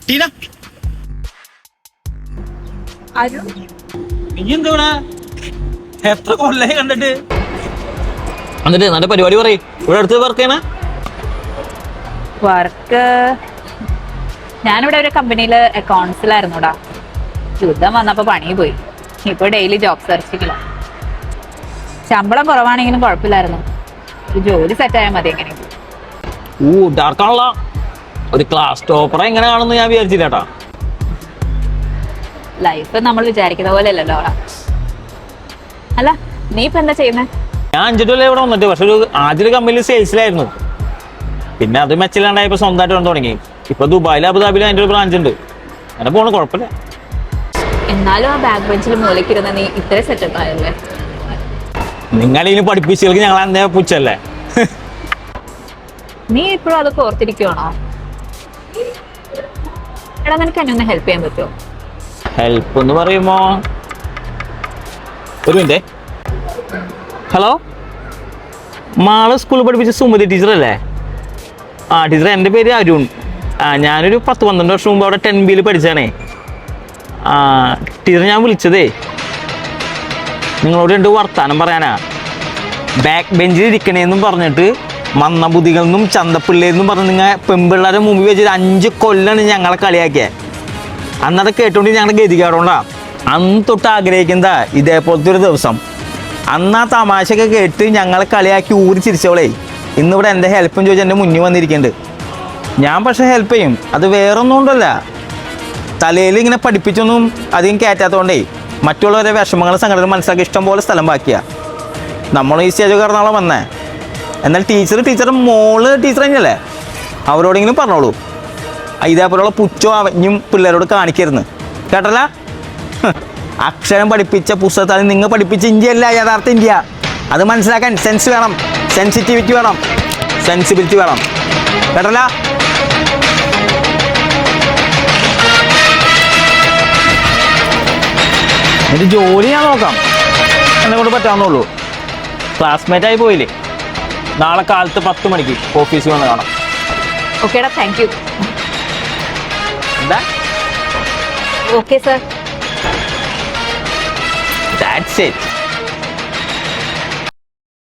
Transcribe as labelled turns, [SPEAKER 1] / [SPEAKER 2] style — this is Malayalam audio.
[SPEAKER 1] ടീന നീ എന്താ എത്ര കൊല്ലായി കണ്ടിട്ട്? എന്നിട്ട് നല്ല പരിപാടി പറയും. ഇവിടെ അടുത്ത് വർക്ക് ചെയ്യണ
[SPEAKER 2] വർക്ക് ഞാനിവിടെ ഒരു കമ്പനിയില് അക്കൗണ്ട്സിലായിരുന്നുടാ. യുദ്ധം വന്നപ്പോ പണി പോയി. ഇപ്പൊ ഡെയിലി ജോബ് സെർച്ചിങ്ങില്ല. ശമ്പളം കുറവാണെങ്കിലും കുഴപ്പമില്ലായിരുന്നു. ഒരു ജോലി സെറ്റ് ആയാൽ മതി. എങ്ങനെ
[SPEAKER 1] ഡാർക്കാണല്ല. ഒരു ക്ലാസ് ടോപ്പറെ എങ്ങനെ കാണുന്നു ഞാൻ വിചാരിച്ചില്ലേട്ടാ.
[SPEAKER 2] ലൈഫ് നമ്മൾ വിചാരിക്കുന്ന പോലെ അല്ലല്ലോ അവിടെ. അല്ല നീ ഇപ്പൊ എന്താ ചെയ്യുന്നേ?
[SPEAKER 1] ഞാൻ 5 കൊല്ലം ഇവിടെ വന്നിട്ട്. പക്ഷെ ആദ്യം കമ്പനിയിൽ സെയിൽസിലായിരുന്നു. പിന്നെ അത് മെച്ചിലാണ്ടായപ്പോ സ്വന്തമായിട്ട് വന്ന് തുടങ്ങി. ഇപ്പൊ ദുബായിലും അബുദാബിയിലും അതിന്റെ ഒരു ബ്രാഞ്ച് ഉണ്ട്. അങ്ങനെ പോണ കുഴപ്പമില്ല.
[SPEAKER 2] എന്നാലും ആ ബാക്ക് ബെഞ്ചിൽ മൂലക്കിരുന്ന നീ ഇത്രയും സെറ്റപ്പ് ആയല്ലേ?
[SPEAKER 1] നിങ്ങളിനി പഠിപ്പിച്ചവർക്ക് ഞങ്ങൾ അന്നേ പുച്ഛല്ലേ.
[SPEAKER 2] നീ ഇപ്പോഴും അതൊക്കെ ഓർത്തിരിക്കുവാണോ? എടാ നിനക്ക് എന്നെ ഒന്ന് ഹെൽപ്പ് ചെയ്യാൻ പറ്റുമോ?
[SPEAKER 1] ഹെൽപ്പ് എന്ന് പറയുമ്പോ ഒരു മിനിറ്റ്. ഹലോ, മാള് സ്കൂളിൽ പഠിപ്പിച്ച സുമതി ടീച്ചർ അല്ലേ? ടീച്ചർ, എൻ്റെ പേര് അരുൺ. ഞാനൊരു 10-12 വർഷം മുമ്പ് അവിടെ 10B പഠിച്ചാണേ. ടീച്ചർ, ഞാൻ വിളിച്ചതേ നിങ്ങളോട് 2 വർത്താനം പറയാനാ. ബാക്ക് ബെഞ്ചിൽ ഇരിക്കണേന്നും പറഞ്ഞിട്ട് മന്ദബുദ്ധികളെന്നും ചന്തപ്പിള്ളേന്നും പറഞ്ഞ് നിങ്ങൾ പെൺപിള്ളേരുടെ മുമ്പിൽ വെച്ചിട്ട് 5 കൊല്ലാണ് ഞങ്ങളെ കളിയാക്കിയത്. അന്നത് കേട്ടോണ്ട് ഞങ്ങളുടെ ഗതികേടോണ്ടാ. അന്ന് തൊട്ട് ആഗ്രഹിക്കുന്നതാ ഇതേപോലത്തെ ഒരു ദിവസം. അന്ന് ആ തമാശയൊക്കെ കേട്ട് ഞങ്ങളെ കളിയാക്കി ഊരി ചിരിച്ചവളേ ഇന്നിവിടെ എൻ്റെ ഹെൽപ്പും ചോദിച്ചാൽ എൻ്റെ മുന്നിൽ വന്നിരിക്കുന്നുണ്ട്. ഞാൻ പക്ഷേ ഹെൽപ്പ് ചെയ്യും. അത് വേറൊന്നും കൊണ്ടല്ല, തലയിൽ ഇങ്ങനെ പഠിപ്പിച്ചൊന്നും അധികം കയറ്റാത്തതുകൊണ്ടേ മറ്റുള്ളവരെ വിഷമങ്ങൾ സംഘടന മനസ്സിലാക്കി ഇഷ്ടം പോലെ സ്ഥലം ബാക്കിയാ. നമ്മൾ ഈ സ്റ്റേജ് കയറുന്നാളെ വന്നേ. എന്നാൽ ടീച്ചറുടെ മോള് ടീച്ചർ തന്നെയല്ലേ, അവരോടെങ്കിലും പറഞ്ഞോളൂ. ഇതേപോലെയുള്ള പുച്ചോ അവഞ്ഞും പിള്ളേരോട് കാണിക്കരുന്ന് കേട്ടല്ല. അക്ഷരം പഠിപ്പിച്ച പുസ്തകത്തിൽ നിങ്ങൾ പഠിപ്പിച്ച ഇന്ത്യയല്ല യഥാർത്ഥ ഇന്ത്യ. അത് മനസ്സിലാക്കാൻ സെൻസ് വേണം, സെൻസിറ്റിവിറ്റി വേണം, സെൻസിബിലിറ്റി വേണം കേട്ടല്ല. എൻ്റെ ജോലി ഞാൻ നോക്കാം, എന്നെ കൊണ്ട് പറ്റാവുന്നുള്ളൂ. ക്ലാസ്മേറ്റ് ആയി പോയില്ലേ. നാളെ കാലത്ത് 10 മണിക്ക് ഓഫീസിൽ വന്ന് കാണാം.
[SPEAKER 2] ഓക്കേടാ, താങ്ക് യു.
[SPEAKER 1] എന്താ?
[SPEAKER 2] Okay sir.
[SPEAKER 1] That's it.